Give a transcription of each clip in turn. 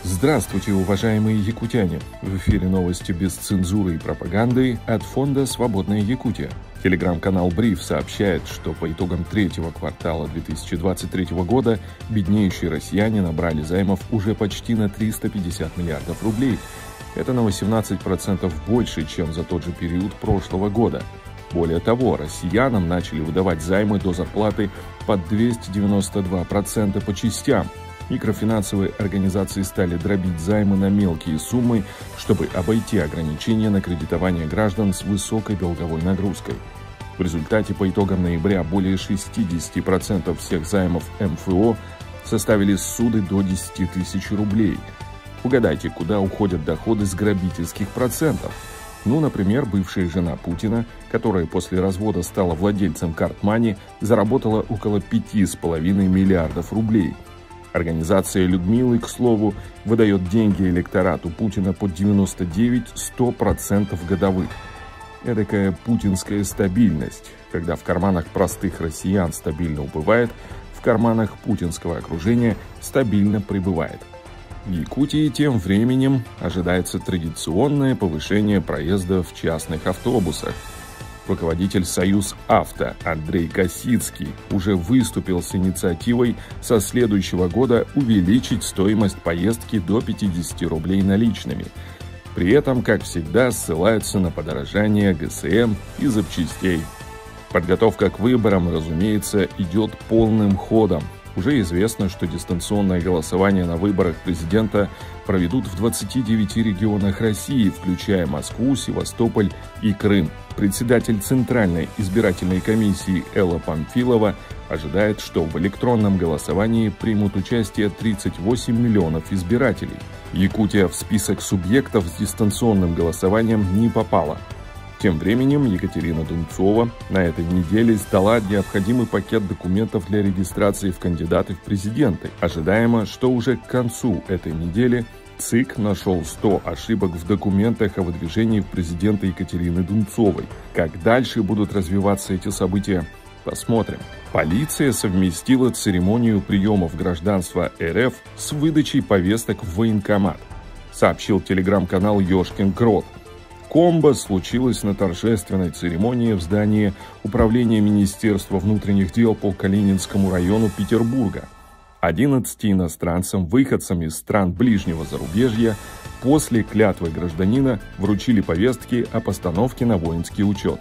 Здравствуйте, уважаемые якутяне! В эфире новости без цензуры и пропаганды от фонда «Свободная Якутия». Телеграм-канал Бриф сообщает, что по итогам третьего квартала 2023 года беднеющие россияне набрали займов уже почти на 350 миллиардов рублей. Это на 18% больше, чем за тот же период прошлого года. Более того, россиянам начали выдавать займы до зарплаты под 292% по частям. Микрофинансовые организации стали дробить займы на мелкие суммы, чтобы обойти ограничения на кредитование граждан с высокой долговой нагрузкой. В результате по итогам ноября более 60% всех займов МФО составили ссуды до 10 тысяч рублей. Угадайте, куда уходят доходы с грабительских процентов? Например, бывшая жена Путина, которая после развода стала владельцем карт-мани, заработала около 5,5 миллиардов рублей. Организация Людмилы, к слову, выдает деньги электорату Путина под 99-100% годовых. Эдакая путинская стабильность, когда в карманах простых россиян стабильно убывает, в карманах путинского окружения стабильно прибывает. В Якутии тем временем ожидается традиционное повышение проезда в частных автобусах. Руководитель «Союзавто» Андрей Косицкий уже выступил с инициативой со следующего года увеличить стоимость поездки до 50 рублей наличными. При этом, как всегда, ссылаются на подорожание ГСМ и запчастей. Подготовка к выборам, разумеется, идет полным ходом. Уже известно, что дистанционное голосование на выборах президента проведут в 29 регионах России, включая Москву, Севастополь и Крым. Председатель Центральной избирательной комиссии Элла Памфилова ожидает, что в электронном голосовании примут участие 38 миллионов избирателей. Якутия в список субъектов с дистанционным голосованием не попала. Тем временем Екатерина Дунцова на этой неделе сдала необходимый пакет документов для регистрации в кандидаты в президенты. Ожидаемо, что уже к концу этой недели ЦИК нашел 100 ошибок в документах о выдвижении в президенты Екатерины Дунцовой. Как дальше будут развиваться эти события, посмотрим. Полиция совместила церемонию приемов гражданства РФ с выдачей повесток в военкомат, сообщил телеграм-канал «Ёшкин Крот». Комбо случилось на торжественной церемонии в здании Управления Министерства внутренних дел по Калининскому району Петербурга. 11 иностранцам, выходцам из стран ближнего зарубежья, после клятвы гражданина вручили повестки о постановке на воинский учет.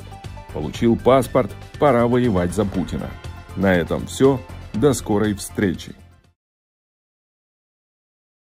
Получил паспорт, пора воевать за Путина. На этом все. До скорой встречи.